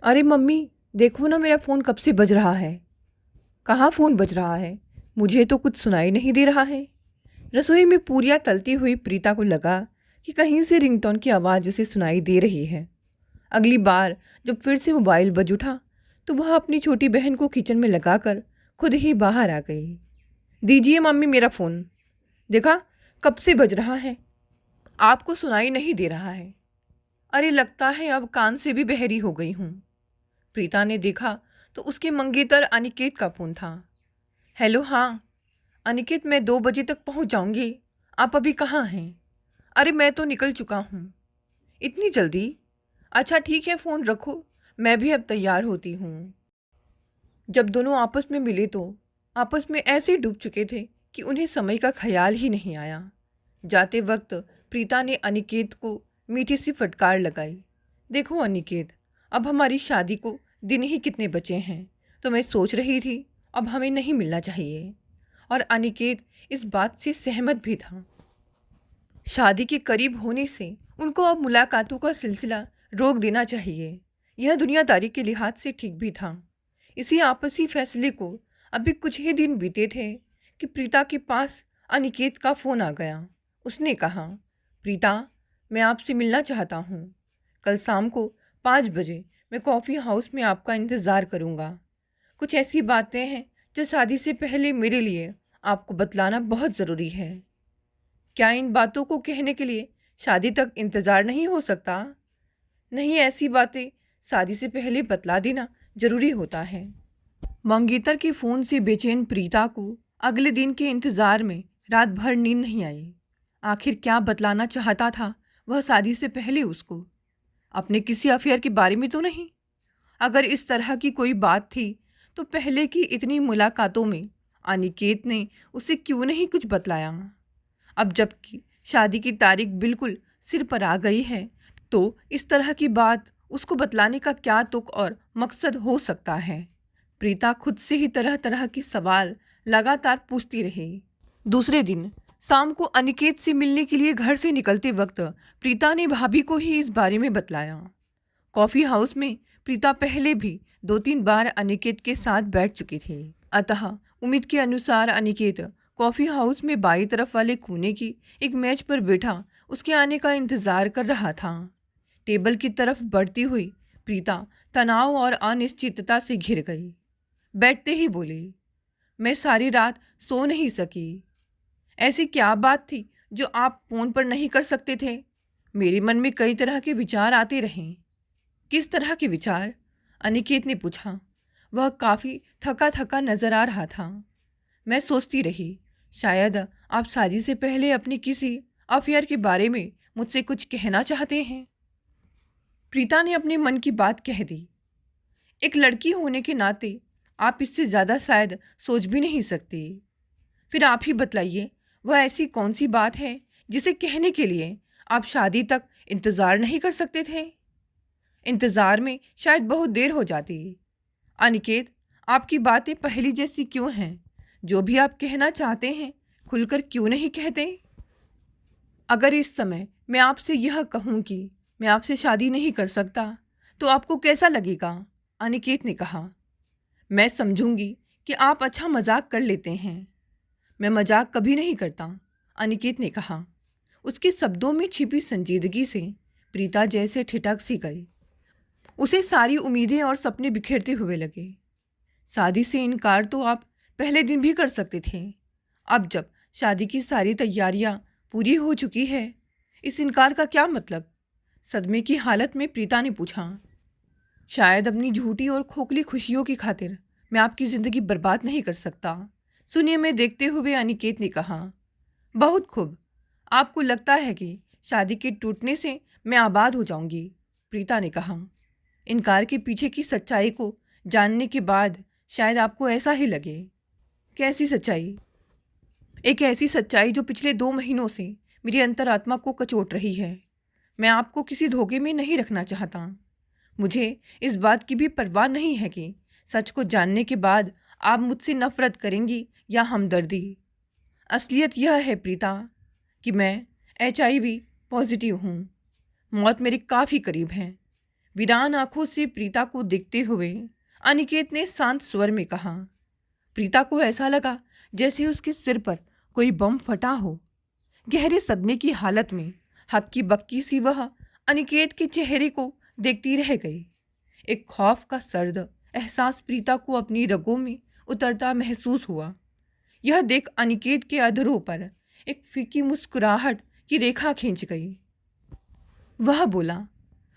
अरे मम्मी, देखो ना मेरा फ़ोन कब से बज रहा है। कहाँ फ़ोन बज रहा है? मुझे तो कुछ सुनाई नहीं दे रहा है। रसोई में पूरियाँ तलती हुई प्रीता को लगा कि कहीं से रिंगटोन की आवाज़ उसे सुनाई दे रही है। अगली बार जब फिर से मोबाइल बज उठा तो वह अपनी छोटी बहन को किचन में लगाकर खुद ही बाहर आ गई। दीजिए मम्मी मेरा फ़ोन। देखा, कब से बज रहा है, आपको सुनाई नहीं दे रहा है। अरे लगता है अब कान से भी बहरी हो गई हूँ। प्रीता ने देखा तो उसके मंगेतर अनिकेत का फ़ोन था। हेलो, हाँ अनिकेत, मैं 2 बजे तक पहुंच जाऊंगी। आप अभी कहाँ हैं? अरे मैं तो निकल चुका हूँ। इतनी जल्दी? अच्छा ठीक है, फ़ोन रखो, मैं भी अब तैयार होती हूँ। जब दोनों आपस में मिले तो आपस में ऐसे डूब चुके थे कि उन्हें समय का ख्याल ही नहीं आया। जाते वक्त प्रीता ने अनिकेत को मीठी सी फटकार लगाई। देखो अनिकेत, अब हमारी शादी को दिन ही कितने बचे हैं, तो मैं सोच रही थी अब हमें नहीं मिलना चाहिए। और अनिकेत इस बात से सहमत भी था। शादी के करीब होने से उनको अब मुलाकातों का सिलसिला रोक देना चाहिए। यह दुनियादारी के लिहाज से ठीक भी था। इसी आपसी फैसले को अभी कुछ ही दिन बीते थे कि प्रीता के पास अनिकेत का फ़ोन आ गया। उसने कहा, प्रीता, मैं आपसे मिलना चाहता हूँ। कल शाम को 5 बजे मैं कॉफ़ी हाउस में आपका इंतज़ार करूँगा। कुछ ऐसी बातें हैं जो शादी से पहले मेरे लिए आपको बतलाना बहुत ज़रूरी है। क्या इन बातों को कहने के लिए शादी तक इंतज़ार नहीं हो सकता? नहीं, ऐसी बातें शादी से पहले बतला देना ज़रूरी होता है। मंगेतर के फ़ोन से बेचैन प्रीता को अगले दिन के इंतज़ार में रात भर नींद नहीं आई। आखिर क्या बतलाना चाहता था वह शादी से पहले उसको? अपने किसी अफेयर के बारे में तो नहीं? अगर इस तरह की कोई बात थी तो पहले की इतनी मुलाकातों में अनिकेत ने उसे क्यों नहीं कुछ बतलाया? अब जबकि शादी की तारीख बिल्कुल सिर पर आ गई है तो इस तरह की बात उसको बतलाने का क्या तुक और मकसद हो सकता है? प्रीता खुद से ही तरह तरह की सवाल लगातार पूछती रही। दूसरे दिन शाम को अनिकेत से मिलने के लिए घर से निकलते वक्त प्रीता ने भाभी को ही इस बारे में बतलाया। कॉफ़ी हाउस में प्रीता पहले भी 2-3 बार अनिकेत के साथ बैठ चुकी थी। अतः उम्मीद के अनुसार अनिकेत कॉफ़ी हाउस में बाई तरफ वाले कोने की एक मेज पर बैठा उसके आने का इंतज़ार कर रहा था। टेबल की तरफ बढ़ती हुई प्रीता तनाव और अनिश्चितता से घिर गई। बैठते ही बोली, मैं सारी रात सो नहीं सकी। ऐसी क्या बात थी जो आप फ़ोन पर नहीं कर सकते थे? मेरे मन में कई तरह के विचार आते रहे। किस तरह के विचार? अनिकेत ने पूछा। वह काफ़ी थका थका नजर आ रहा था। मैं सोचती रही, शायद आप शादी से पहले अपने किसी अफेयर के बारे में मुझसे कुछ कहना चाहते हैं। प्रीता ने अपने मन की बात कह दी। एक लड़की होने के नाते आप इससे ज़्यादा शायद सोच भी नहीं सकती। फिर आप ही बतलाइए, वह ऐसी कौन सी बात है जिसे कहने के लिए आप शादी तक इंतज़ार नहीं कर सकते थे? इंतज़ार में शायद बहुत देर हो जाती। अनिकेत, आपकी बातें पहली जैसी क्यों हैं? जो भी आप कहना चाहते हैं खुलकर क्यों नहीं कहते? अगर इस समय मैं आपसे यह कहूँ कि मैं आपसे शादी नहीं कर सकता तो आपको कैसा लगेगा? अनिकेत ने कहा। मैं समझूंगी कि आप अच्छा मजाक कर लेते हैं। मैं मजाक कभी नहीं करता, अनिकेत ने कहा। उसके शब्दों में छिपी संजीदगी से प्रीता जैसे ठिठक सी गई। उसे सारी उम्मीदें और सपने बिखेरते हुए लगे। शादी से इनकार तो आप पहले दिन भी कर सकते थे। अब जब शादी की सारी तैयारियां पूरी हो चुकी है, इस इनकार का क्या मतलब? सदमे की हालत में प्रीता ने पूछा। शायद अपनी झूठी और खोखली खुशियों की खातिर मैं आपकी ज़िंदगी बर्बाद नहीं कर सकता, सुनिए में देखते हुए अनिकेत ने कहा। बहुत खूब, आपको लगता है कि शादी के टूटने से मैं आबाद हो जाऊंगी, प्रीता ने कहा। इनकार के पीछे की सच्चाई को जानने के बाद शायद आपको ऐसा ही लगे। कैसी सच्चाई? एक ऐसी सच्चाई जो पिछले 2 महीनों से मेरी अंतरात्मा को कचोट रही है। मैं आपको किसी धोखे में नहीं रखना चाहता। मुझे इस बात की भी परवाह नहीं है कि सच को जानने के बाद आप मुझसे नफरत करेंगी या हमदर्दी। असलियत यह है प्रीता कि मैं HIV पॉजिटिव हूँ। मौत मेरे काफ़ी करीब है। वीरान आंखों से प्रीता को देखते हुए अनिकेत ने शांत स्वर में कहा। प्रीता को ऐसा लगा जैसे उसके सिर पर कोई बम फटा हो। गहरे सदमे की हालत में हक्की बक्की सी वह अनिकेत के चेहरे को देखती रह गई। एक खौफ का सर्द एहसास प्रीता को अपनी रगों में उतरता महसूस हुआ। यह देख अनिकेत के अधरों पर एक फीकी मुस्कुराहट की रेखा खींच गई। वह बोला,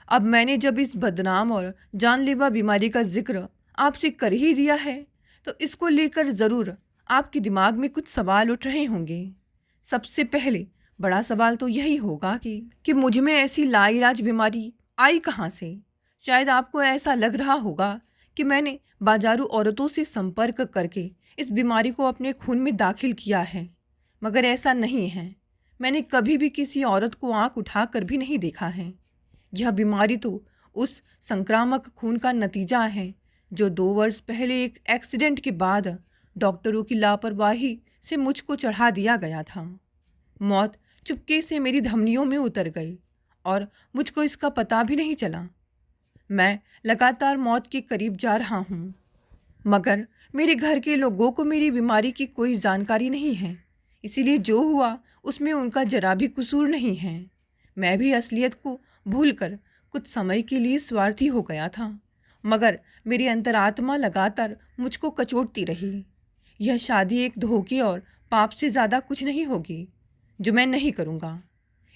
अब मैंने जब इस बदनाम और जानलेवा बीमारी का जिक्र आपसे कर ही दिया है तो इसको लेकर ज़रूर आपके दिमाग में कुछ सवाल उठ रहे होंगे। सबसे पहले बड़ा सवाल तो यही होगा कि मुझ में ऐसी लाइलाज बीमारी आई कहाँ से। शायद आपको ऐसा लग रहा होगा कि मैंने बाजारू औरतों से संपर्क करके इस बीमारी को अपने खून में दाखिल किया है, मगर ऐसा नहीं है। मैंने कभी भी किसी औरत को आंख उठाकर भी नहीं देखा है। यह बीमारी तो उस संक्रामक खून का नतीजा है जो 2 वर्ष पहले एक एक्सीडेंट के बाद डॉक्टरों की लापरवाही से मुझको चढ़ा दिया गया था। मौत चुपके से मेरी धमनियों में उतर गई और मुझको इसका पता भी नहीं चला। मैं लगातार मौत के करीब जा रहा हूँ, मगर मेरे घर के लोगों को मेरी बीमारी की कोई जानकारी नहीं है, इसीलिए जो हुआ उसमें उनका जरा भी कसूर नहीं है। मैं भी असलियत को भूलकर कुछ समय के लिए स्वार्थी हो गया था, मगर मेरी अंतरात्मा लगातार मुझको कचोटती रही। यह शादी एक धोखे और पाप से ज़्यादा कुछ नहीं होगी जो मैं नहीं करूँगा।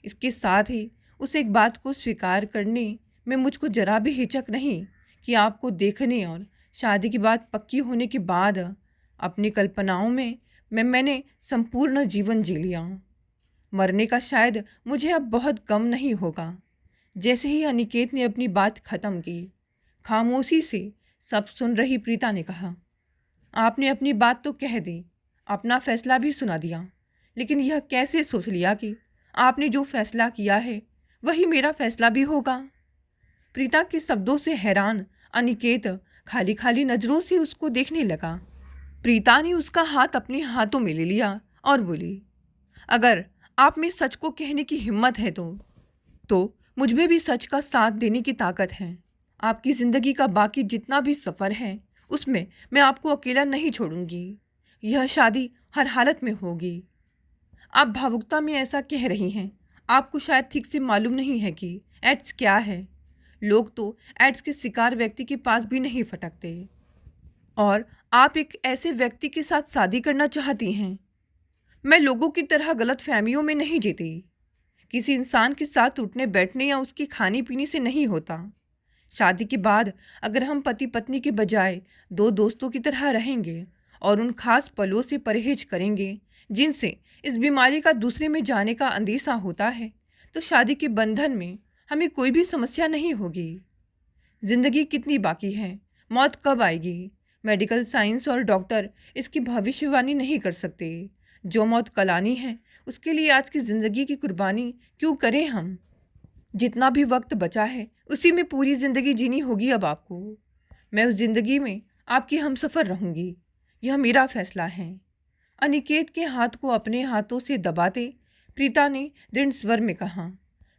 इसके साथ ही उस एक बात को स्वीकार करने में मुझको जरा भी हिचक नहीं कि आपको देखने और शादी की बात पक्की होने के बाद अपनी कल्पनाओं में मैंने संपूर्ण जीवन जी लिया। मरने का शायद मुझे अब बहुत गम नहीं होगा। जैसे ही अनिकेत ने अपनी बात खत्म की, खामोशी से सब सुन रही प्रीता ने कहा, आपने अपनी बात तो कह दी, अपना फैसला भी सुना दिया, लेकिन यह कैसे सोच लिया कि आपने जो फैसला किया है वही मेरा फैसला भी होगा। प्रीता के शब्दों से हैरान अनिकेत खाली खाली नज़रों से उसको देखने लगा। प्रीता ने उसका हाथ अपने हाथों में ले लिया और बोली, अगर आप में सच को कहने की हिम्मत है तो मुझ में भी सच का साथ देने की ताकत है। आपकी ज़िंदगी का बाकी जितना भी सफ़र है उसमें मैं आपको अकेला नहीं छोड़ूंगी। यह शादी हर हालत में होगी। आप भावुकता में ऐसा कह रही हैं। आपको शायद ठीक से मालूम नहीं है कि एड्स क्या है। लोग तो एड्स के शिकार व्यक्ति के पास भी नहीं फटकते, और आप एक ऐसे व्यक्ति के साथ शादी करना चाहती हैं। मैं लोगों की तरह गलत फहमियों में नहीं जीती। किसी इंसान के साथ उठने बैठने या उसके खाने पीने से नहीं होता। शादी के बाद अगर हम पति पत्नी के बजाय 2 दोस्तों की तरह रहेंगे और उन खास पलों से परहेज करेंगे जिनसे इस बीमारी का दूसरे में जाने का अंदेशा होता है, तो शादी के बंधन में हमें कोई भी समस्या नहीं होगी। ज़िंदगी कितनी बाकी है, मौत कब आएगी, मेडिकल साइंस और डॉक्टर इसकी भविष्यवाणी नहीं कर सकते। जो मौत कल आनी है उसके लिए आज की ज़िंदगी की कुर्बानी क्यों करें हम। जितना भी वक्त बचा है उसी में पूरी ज़िंदगी जीनी होगी अब आपको। मैं उस ज़िंदगी में आपकी हमसफ़र रहूँगी, यह मेरा फ़ैसला है। अनिकेत के हाथ को अपने हाथों से दबाते प्रीता ने दृढ़ स्वर में कहा।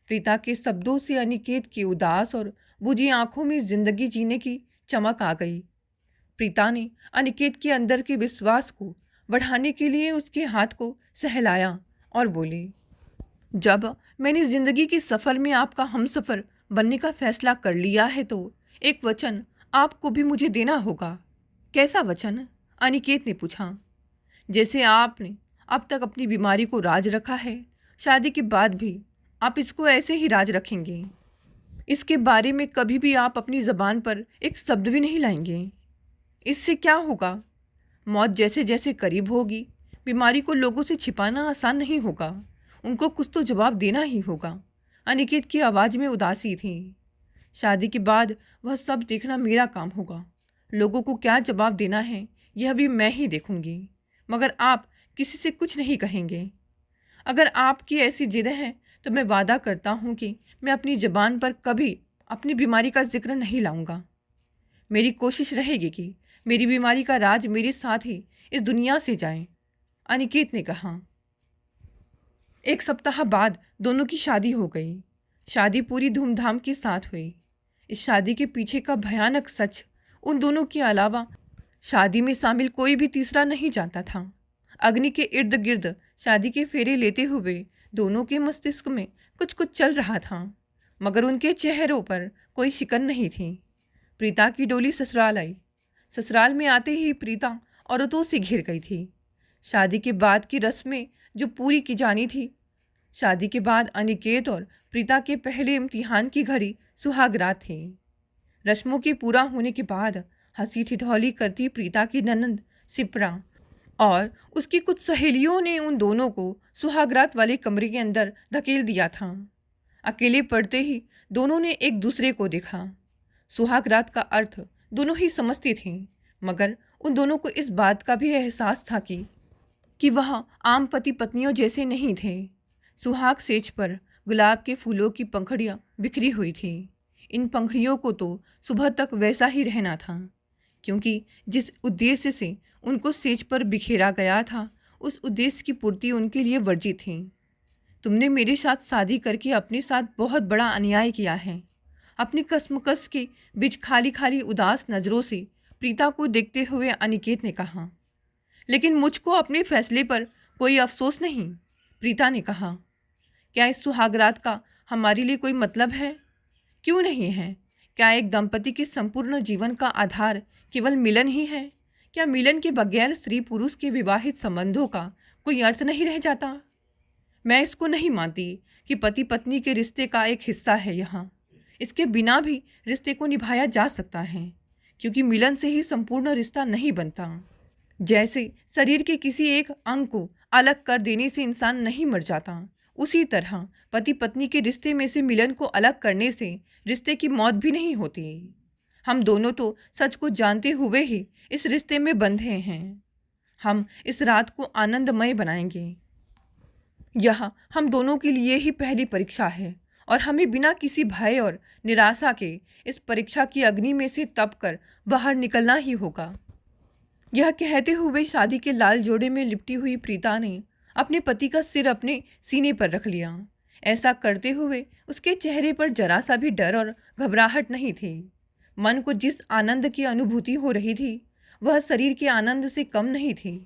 प्रीता के शब्दों से अनिकेत की उदास और बुझी आंखों में ज़िंदगी जीने की चमक आ गई। प्रीता ने अनिकेत के अंदर के विश्वास को बढ़ाने के लिए उसके हाथ को सहलाया और बोली, जब मैंने ज़िंदगी के सफ़र में आपका हमसफ़र बनने का फ़ैसला कर लिया है तो एक वचन आपको भी मुझे देना होगा। कैसा वचन? अनिकेत ने पूछा। जैसे आपने अब तक अपनी बीमारी को राज रखा है, शादी के बाद भी आप इसको ऐसे ही राज रखेंगे। इसके बारे में कभी भी आप अपनी ज़बान पर एक शब्द भी नहीं लाएंगे। इससे क्या होगा? मौत जैसे जैसे करीब होगी, बीमारी को लोगों से छिपाना आसान नहीं होगा। उनको कुछ तो जवाब देना ही होगा। अनिकेत की आवाज़ में उदासी थी। शादी के बाद वह सब देखना मेरा काम होगा। लोगों को क्या जवाब देना है यह भी मैं ही देखूंगी, मगर आप किसी से कुछ नहीं कहेंगे। अगर आपकी ऐसी जिद है तो मैं वादा करता हूँ कि मैं अपनी ज़बान पर कभी अपनी बीमारी का जिक्र नहीं लाऊंगा। मेरी कोशिश रहेगी कि मेरी बीमारी का राज मेरे साथ ही इस दुनिया से जाए, अनिकेत ने कहा। 1 सप्ताह बाद दोनों की शादी हो गई। शादी पूरी धूमधाम के साथ हुई। इस शादी के पीछे का भयानक सच उन दोनों के अलावा शादी में शामिल कोई भी तीसरा नहीं जानता था। अग्नि के इर्द गिर्द शादी के फेरे लेते हुए दोनों के मस्तिष्क में कुछ कुछ चल रहा था, मगर उनके चेहरों पर कोई शिकन नहीं थी। प्रीता की डोली ससुराल आई। ससुराल में आते ही प्रीता औरतों से घिर गई थी। शादी के बाद की रस्में जो पूरी की जानी थी। शादी के बाद अनिकेत और प्रीता के पहले इम्तिहान की घड़ी सुहागरात थी। रस्मों के पूरा होने के बाद हंसी ठिठौली करती प्रीता की ननंद सिप्रा और उसकी कुछ सहेलियों ने उन दोनों को सुहागरात वाले कमरे के अंदर धकेल दिया था। अकेले पड़ते ही दोनों ने एक दूसरे को देखा। सुहागरात का अर्थ दोनों ही समझती थीं, मगर उन दोनों को इस बात का भी एहसास था कि वह आम पति पत्नियों जैसे नहीं थे। सुहाग सेज पर गुलाब के फूलों की पंखुड़ियाँ बिखरी हुई थी। इन पंखुड़ियों को तो सुबह तक वैसा ही रहना था, क्योंकि जिस उद्देश्य से उनको सेज पर बिखेरा गया था उस उद्देश्य की पूर्ति उनके लिए वर्जित थी। तुमने मेरे साथ शादी करके अपने साथ बहुत बड़ा अन्याय किया है। अपनी कसमकस के बीच खाली खाली उदास नज़रों से प्रीता को देखते हुए अनिकेत ने कहा। लेकिन मुझको अपने फैसले पर कोई अफसोस नहीं, प्रीता ने कहा। क्या इस सुहागरात का हमारे लिए कोई मतलब है? क्यों नहीं है? क्या एक दंपति के संपूर्ण जीवन का आधार केवल मिलन ही है? क्या मिलन के बगैर स्त्री पुरुष के विवाहित संबंधों का कोई अर्थ नहीं रह जाता? मैं इसको नहीं मानती कि पति पत्नी के रिश्ते का एक हिस्सा है यहाँ। इसके बिना भी रिश्ते को निभाया जा सकता है, क्योंकि मिलन से ही संपूर्ण रिश्ता नहीं बनता। जैसे शरीर के किसी एक अंग को अलग कर देने से इंसान नहीं मर जाता, उसी तरह पति पत्नी के रिश्ते में से मिलन को अलग करने से रिश्ते की मौत भी नहीं होती। हम दोनों तो सच को जानते हुए ही इस रिश्ते में बंधे हैं। हम इस रात को आनंदमय बनाएंगे। यह हम दोनों के लिए ही पहली परीक्षा है और हमें बिना किसी भय और निराशा के इस परीक्षा की अग्नि में से तप कर बाहर निकलना ही होगा। यह कहते हुए शादी के लाल जोड़े में लिपटी हुई प्रीता ने अपने पति का सिर अपने सीने पर रख लिया। ऐसा करते हुए उसके चेहरे पर जरा सा भी डर और घबराहट नहीं थी। मन को जिस आनंद की अनुभूति हो रही थी वह शरीर के आनंद से कम नहीं थी।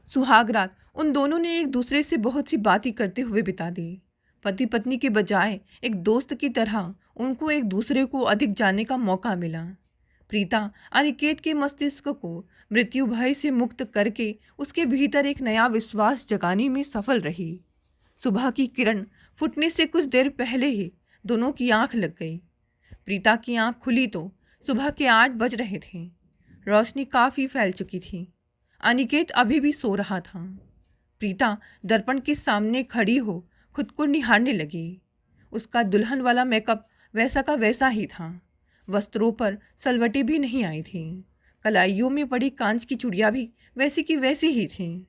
सुहागरात उन दोनों ने एक दूसरे से बहुत सी बातें करते हुए बिता दी। पति पत्नी के बजाय एक दोस्त की तरह उनको एक दूसरे को अधिक जानने का मौका मिला। प्रीता अनिकेत के मस्तिष्क को मृत्यु भय से मुक्त करके उसके भीतर एक नया विश्वास जगाने में सफल रही। सुबह की किरण फुटने से कुछ देर पहले ही दोनों की आंख लग गई। प्रीता की आंख खुली तो सुबह के 8 बज रहे थे। रोशनी काफ़ी फैल चुकी थी। अनिकेत अभी भी सो रहा था। प्रीता दर्पण के सामने खड़ी हो खुद को निहारने लगी। उसका दुल्हन वाला मेकअप वैसा का वैसा ही था। वस्त्रों पर सलवटें भी नहीं आई थीं। कलाइयों में पड़ी कांच की चूड़ियाँ भी वैसी की वैसी ही थीं।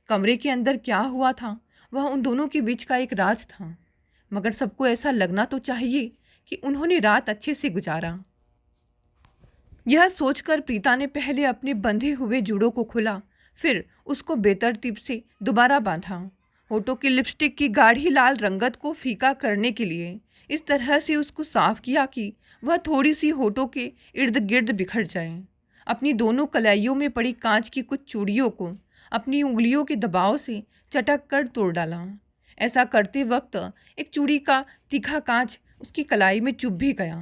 कमरे के अंदर क्या हुआ था वह उन दोनों के बीच का एक राज था, मगर सबको ऐसा लगना तो चाहिए कि उन्होंने रात अच्छे से गुजारा। यह सोचकर प्रीता ने पहले अपने बंधे हुए जूड़ों को खोला, फिर उसको बेतरतीब से दोबारा बांधा। होठों की लिपस्टिक की गाढ़ी लाल रंगत को फीका करने के लिए इस तरह से उसको साफ किया कि वह थोड़ी सी होठों के इर्द गिर्द बिखर जाए। अपनी दोनों कलाइयों में पड़ी कांच की कुछ चूड़ियों को अपनी उंगलियों के दबाव से चटक कर तोड़ डाला। ऐसा करते वक्त एक चूड़ी का तीखा कांच उसकी कलाई में चुभ भी गया।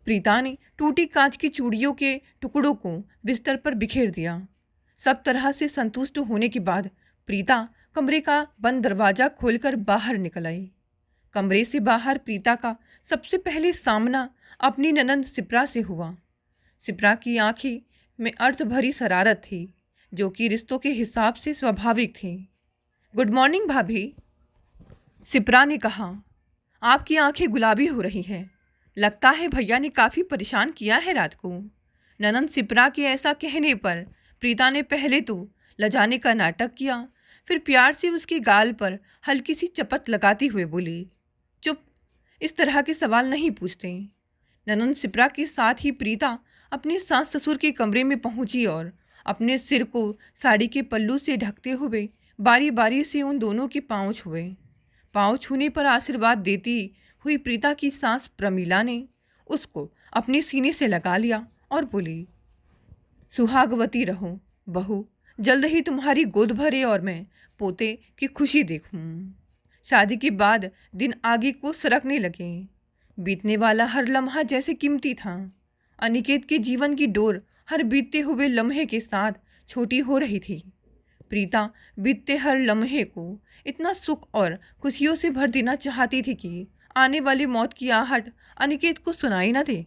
प्रीता ने टूटी कांच की चूड़ियों के टुकड़ों को बिस्तर पर बिखेर दिया। सब तरह से संतुष्ट होने के बाद प्रीता कमरे का बंद दरवाज़ा खोलकर बाहर निकल आई। कमरे से बाहर प्रीता का सबसे पहले सामना अपनी ननंद सिप्रा से हुआ। सिप्रा की आंखें में अर्थ भरी शरारत थी, जो कि रिश्तों के हिसाब से स्वाभाविक थी। गुड मॉर्निंग भाभी, सिप्रा ने कहा। आपकी आंखें गुलाबी हो रही हैं। लगता है भैया ने काफ़ी परेशान किया है रात को। ननंद सिप्रा के ऐसा कहने पर प्रीता ने पहले तो लजाने का नाटक किया, फिर प्यार से उसके गाल पर हल्की सी चपत लगाती हुए बोली, चुप, इस तरह के सवाल नहीं पूछते। ननंद सिप्रा के साथ ही प्रीता अपने सास ससुर के कमरे में पहुंची और अपने सिर को साड़ी के पल्लू से ढकते हुए बारी बारी से उन दोनों के पाँव छुए। पाँव छूने पर आशीर्वाद देती हुई प्रीता की सास प्रमीला ने उसको अपने सीने से लगा लिया और बोली, सुहागवती रहो बहू, जल्द ही तुम्हारी गोद भरे और मैं पोते की खुशी देखूं। शादी के बाद दिन आगे को सरकने लगे। बीतने वाला हर लम्हा जैसे कीमती था। अनिकेत के जीवन की डोर हर बीतते हुए लम्हे के साथ छोटी हो रही थी। प्रीता बीतते हर लम्हे को इतना सुख और खुशियों से भर देना चाहती थी कि आने वाली मौत की आहट अनिकेत को सुनाई न दे।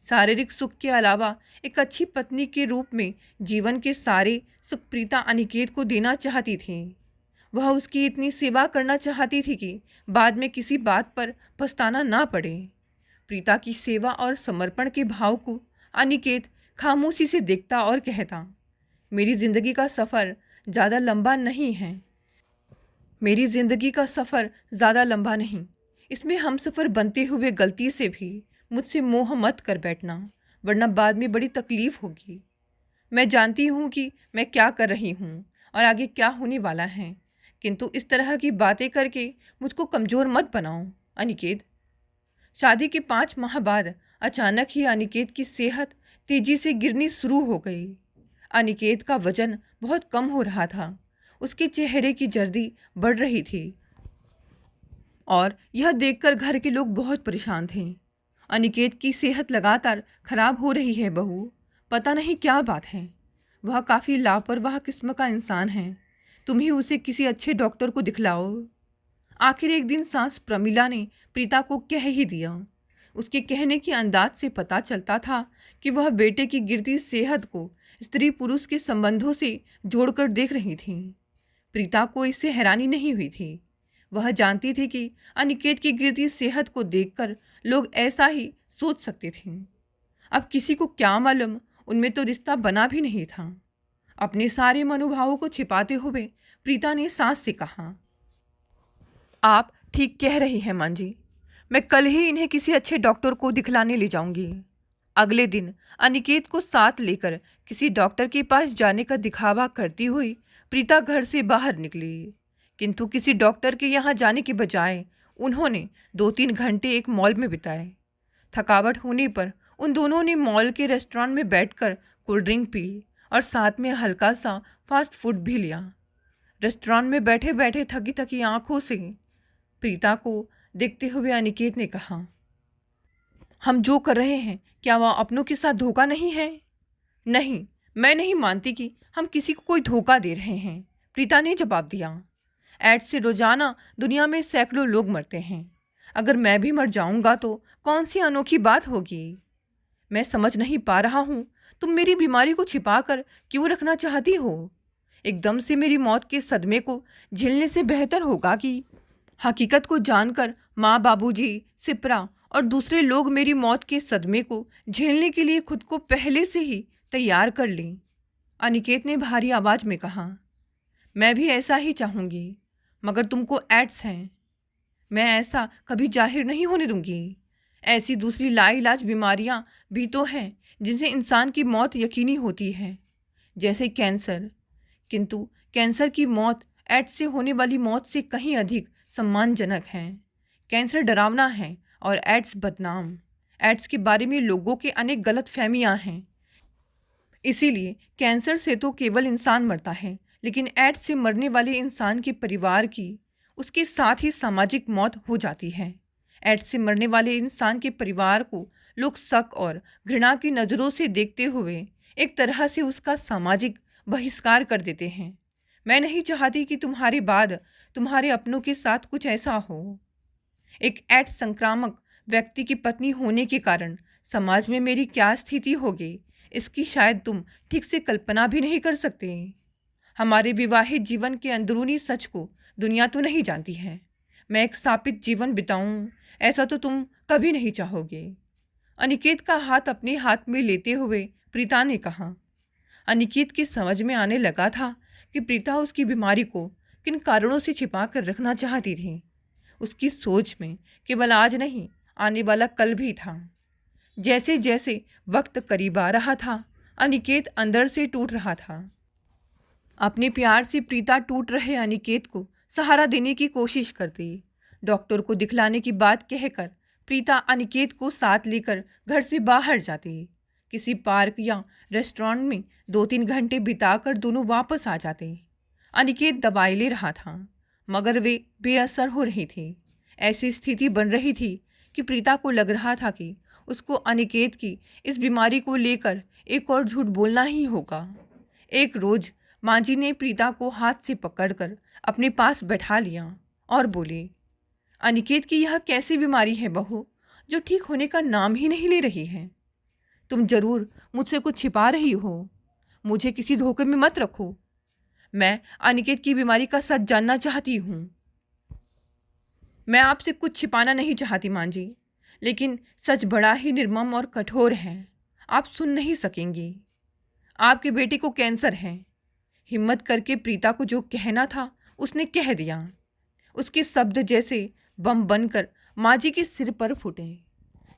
शारीरिक सुख के अलावा एक अच्छी पत्नी के रूप में जीवन के सारे सुख प्रीता अनिकेत को देना चाहती थी। वह उसकी इतनी सेवा करना चाहती थी कि बाद में किसी बात पर पछताना ना पड़े। प्रीता की सेवा और समर्पण के भाव को अनिकेत खामोशी से देखता और कहता, मेरी जिंदगी का सफ़र ज़्यादा लंबा नहीं है। मेरी ज़िंदगी का सफ़र ज़्यादा लंबा नहीं, इसमें हम सफ़र बनते हुए गलती से भी मुझसे मोह मत कर बैठना, वरना बाद में बड़ी तकलीफ़ होगी। मैं जानती हूँ कि मैं क्या कर रही हूँ और आगे क्या होने वाला है, किंतु इस तरह की बातें करके मुझको कमज़ोर मत बनाओ अनिकेत। शादी के 5 माह बाद अचानक ही अनिकेत की सेहत तेज़ी से गिरनी शुरू हो गई। अनिकेत का वजन बहुत कम हो रहा था, उसके चेहरे की जर्दी बढ़ रही थी और यह देखकर घर के लोग बहुत परेशान थे। अनिकेत की सेहत लगातार खराब हो रही है बहू, पता नहीं क्या बात है। वह काफ़ी लापरवाह किस्म का इंसान है, तुम ही उसे किसी अच्छे डॉक्टर को दिखलाओ। आखिर एक दिन सास प्रमिला ने प्रीता को कह ही दिया। उसके कहने के अंदाज से पता चलता था कि वह बेटे की गिरती सेहत को स्त्री पुरुष के संबंधों से जोड़कर देख रही थी। प्रीता को इससे हैरानी नहीं हुई थी। वह जानती थी कि अनिकेत की गिरती सेहत को देखकर लोग ऐसा ही सोच सकते थे। अब किसी को क्या मालूम, उनमें तो रिश्ता बना भी नहीं था। अपने सारे मनोभावों को छिपाते हुए प्रीता ने सास से कहा, आप ठीक कह रही हैं मां जी, मैं कल ही इन्हें किसी अच्छे डॉक्टर को दिखलाने ले जाऊंगी। अगले दिन अनिकेत को साथ लेकर किसी डॉक्टर के पास जाने का दिखावा करती हुई प्रीता घर से बाहर निकली, किंतु किसी डॉक्टर के यहाँ जाने के बजाय उन्होंने 2-3 घंटे एक मॉल में बिताए। थकावट होने पर उन दोनों ने मॉल के रेस्टोरेंट में बैठकर कोल्ड ड्रिंक पी और साथ में हल्का सा फास्ट फूड भी लिया। रेस्टोरेंट में बैठे बैठे थकी थकी आंखों से प्रीता को देखते हुए अनिकेत ने कहा, हम जो कर रहे हैं क्या वह अपनों के साथ धोखा नहीं है? नहीं, मैं नहीं मानती कि हम किसी को कोई धोखा दे रहे हैं, प्रीता ने जवाब दिया। एड्स से रोजाना दुनिया में सैकड़ों लोग मरते हैं। अगर मैं भी मर जाऊंगा तो कौन सी अनोखी बात होगी? मैं समझ नहीं पा रहा हूँ, तुम मेरी बीमारी को छिपा कर क्यों रखना चाहती हो? एकदम से मेरी मौत के सदमे को झेलने से बेहतर होगा कि हकीकत को जानकर माँ, बाबूजी, सिप्रा और दूसरे लोग मेरी मौत के सदमे को झेलने के लिए खुद को पहले से ही तैयार कर लें। अनिकेत ने भारी आवाज़ में कहा, मैं भी ऐसा ही चाहूँगी, मगर तुमको एड्स हैं। मैं ऐसा कभी जाहिर नहीं होने दूंगी। ऐसी दूसरी लाइलाज बीमारियां भी तो हैं जिनसे इंसान की मौत यकीनी होती है, जैसे कैंसर। किंतु कैंसर की मौत एड्स से होने वाली मौत से कहीं अधिक सम्मानजनक है। कैंसर डरावना है और एड्स बदनाम। एड्स के बारे में लोगों के अनेक गलत फहमियाँ हैं, इसीलिए कैंसर से तो केवल इंसान मरता है, लेकिन एड्स से मरने वाले इंसान के परिवार की उसके साथ ही सामाजिक मौत हो जाती है। एड्स से मरने वाले इंसान के परिवार को लोग शक और घृणा की नज़रों से देखते हुए एक तरह से उसका सामाजिक बहिष्कार कर देते हैं। मैं नहीं चाहती कि तुम्हारे बाद तुम्हारे अपनों के साथ कुछ ऐसा हो। एक एड्स संक्रामक व्यक्ति की पत्नी होने के कारण समाज में मेरी क्या स्थिति होगी, इसकी शायद तुम ठीक से कल्पना भी नहीं कर सकते। हमारे विवाहित जीवन के अंदरूनी सच को दुनिया तो नहीं जानती है। मैं एक स्थापित जीवन बिताऊं, ऐसा तो तुम कभी नहीं चाहोगे। अनिकेत का हाथ अपने हाथ में लेते हुए प्रीता ने कहा। अनिकेत की समझ में आने लगा था कि प्रीता उसकी बीमारी को किन कारणों से छिपा कर रखना चाहती थी। उसकी सोच में केवल आज नहीं, आने वाला कल भी था। जैसे जैसे वक्त करीब आ रहा था, अनिकेत अंदर से टूट रहा था। अपने प्यार से प्रीता टूट रहे अनिकेत को सहारा देने की कोशिश करती। डॉक्टर को दिखलाने की बात कहकर प्रीता अनिकेत को साथ लेकर घर से बाहर जाती। किसी पार्क या रेस्टोरेंट में 2-3 घंटे बिताकर दोनों वापस आ जाते। अनिकेत दवाई ले रहा था मगर वे बेअसर हो रही थी। ऐसी स्थिति बन रही थी कि प्रीता को लग रहा था कि उसको अनिकेत की इस बीमारी को लेकर एक और झूठ बोलना ही होगा। एक रोज माँ जी ने प्रीता को हाथ से पकड़कर अपने पास बैठा लिया और बोली, अनिकेत की यह कैसी बीमारी है बहू, जो ठीक होने का नाम ही नहीं ले रही है। तुम जरूर मुझसे कुछ छिपा रही हो। मुझे किसी धोखे में मत रखो। मैं अनिकेत की बीमारी का सच जानना चाहती हूँ। मैं आपसे कुछ छिपाना नहीं चाहती माँ जी, लेकिन सच बड़ा ही निर्मम और कठोर है। आप सुन नहीं सकेंगी। आपके बेटे को कैंसर है। हिम्मत करके प्रीता को जो कहना था उसने कह दिया। उसके शब्द जैसे बम बनकर माँ जी के सिर पर फूटे।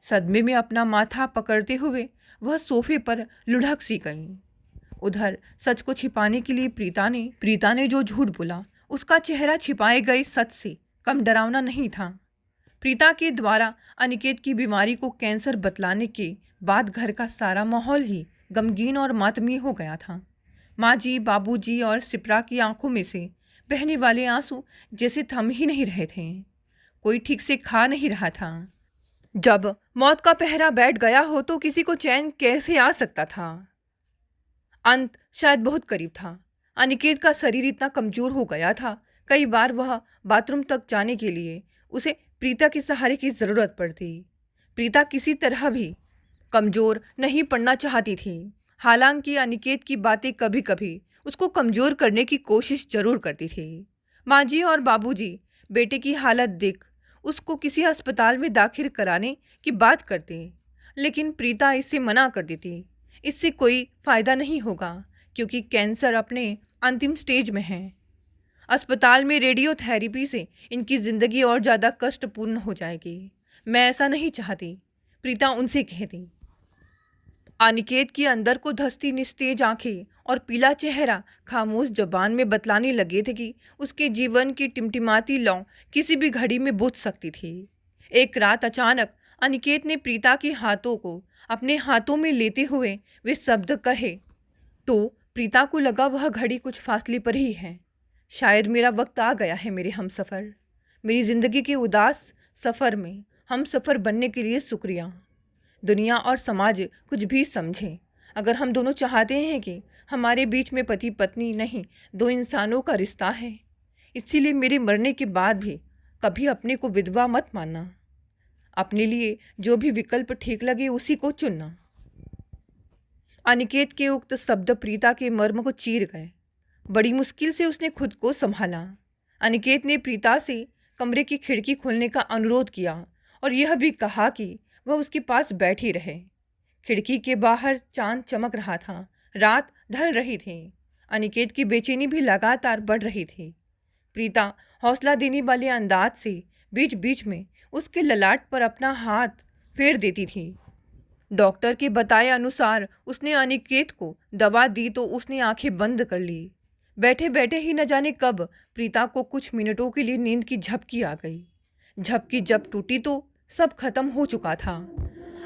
सदमे में अपना माथा पकड़ते हुए वह सोफे पर लुढ़क सी गई। उधर सच को छिपाने के लिए प्रीता ने जो झूठ बोला उसका चेहरा छिपाए गए सच से कम डरावना नहीं था। प्रीता के द्वारा अनिकेत की बीमारी को कैंसर बतलाने के बाद घर का सारा माहौल ही गमगीन और मातमी हो गया था। माँ जी, बाबूजी और सिप्रा की आंखों में से बहने वाले आंसू जैसे थम ही नहीं रहे थे। कोई ठीक से खा नहीं रहा था। जब मौत का पहरा बैठ गया हो तो किसी को चैन कैसे आ सकता था। अंत शायद बहुत करीब था। अनिकेत का शरीर इतना कमजोर हो गया था, कई बार वह बाथरूम तक जाने के लिए उसे प्रीता के सहारे की ज़रूरत पड़ती। प्रीता किसी तरह भी कमज़ोर नहीं पड़ना चाहती थी। हालांकि अनिकेत की बातें कभी कभी उसको कमज़ोर करने की कोशिश जरूर करती थी। माँ जी और बाबूजी बेटे की हालत देख उसको किसी अस्पताल में दाखिल कराने की बात करते, लेकिन प्रीता इससे मना कर देती। इससे कोई फ़ायदा नहीं होगा क्योंकि कैंसर अपने अंतिम स्टेज में है। अस्पताल में रेडियोथेरेपी से इनकी ज़िंदगी और ज़्यादा कष्टपूर्ण हो जाएगी। मैं ऐसा नहीं चाहती, प्रीता उनसे कहती। अनिकेत के अंदर को धंसती निस्तेज आंखें और पीला चेहरा खामोश जबान में बतलाने लगे थे कि उसके जीवन की टिमटिमाती लौ किसी भी घड़ी में बुझ सकती थी। एक रात अचानक अनिकेत ने प्रीता के हाथों को अपने हाथों में लेते हुए वे शब्द कहे तो प्रीता को लगा वह घड़ी कुछ फासले पर ही है। शायद मेरा वक्त आ गया है मेरे हमसफ़र। मेरी ज़िंदगी के उदास सफ़र में हम सफ़र बनने के लिए शुक्रिया। दुनिया और समाज कुछ भी समझे, अगर हम दोनों चाहते हैं कि हमारे बीच में पति पत्नी नहीं, दो इंसानों का रिश्ता है। इसीलिए मेरे मरने के बाद भी कभी अपने को विधवा मत मानना। अपने लिए जो भी विकल्प ठीक लगे उसी को चुनना। अनिकेत के उक्त शब्द प्रीता के मर्म को चीर गए। बड़ी मुश्किल से उसने खुद को संभाला। अनिकेत ने प्रीता से कमरे की खिड़की खोलने का अनुरोध किया और यह भी कहा कि वह उसके पास बैठी रहे। खिड़की के बाहर चांद चमक रहा था। रात ढल रही थी। अनिकेत की बेचैनी भी लगातार बढ़ रही थी। प्रीता हौसला देने वाले अंदाज से बीच बीच में उसके ललाट पर अपना हाथ फेर देती थी। डॉक्टर के बताए अनुसार उसने अनिकेत को दवा दी तो उसने आंखें बंद कर ली। बैठे बैठे ही न जाने कब प्रीता को कुछ मिनटों के लिए नींद की झपकी आ गई। झपकी जब टूटी तो सब खत्म हो चुका था।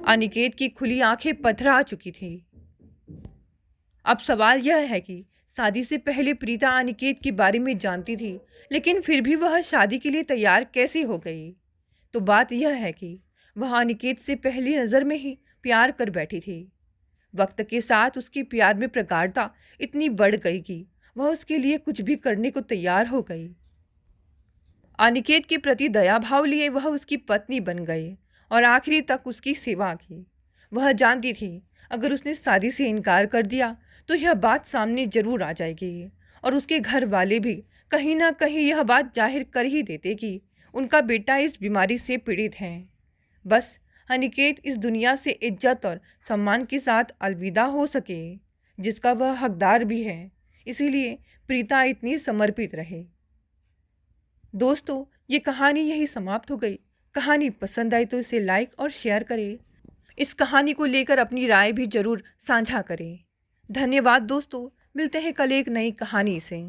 अनिकेत की खुली आंखें पथरा चुकी थी। अब सवाल यह है कि शादी से पहले प्रीता अनिकेत के बारे में जानती थी, लेकिन फिर भी वह शादी के लिए तैयार कैसे हो गई। तो बात यह है कि वह अनिकेत से पहली नज़र में ही प्यार कर बैठी थी। वक्त के साथ उसके प्यार में प्रगाढ़ता इतनी बढ़ गई कि वह उसके लिए कुछ भी करने को तैयार हो गई। अनिकेत के प्रति दया भाव लिए वह उसकी पत्नी बन गई और आखिरी तक उसकी सेवा की। वह जानती थी अगर उसने शादी से इनकार कर दिया तो यह बात सामने जरूर आ जाएगी और उसके घर वाले भी कहीं ना कहीं यह बात जाहिर कर ही देते कि उनका बेटा इस बीमारी से पीड़ित है। बस अनिकेत इस दुनिया से इज्जत और सम्मान के साथ अलविदा हो सके, जिसका वह हकदार भी है। इसीलिए प्रीता इतनी समर्पित रहे। दोस्तों, ये कहानी यही समाप्त हो गई। कहानी पसंद आई तो इसे लाइक और शेयर करें। इस कहानी को लेकर अपनी राय भी जरूर साझा करें। धन्यवाद दोस्तों, मिलते हैं कल एक नई कहानी से।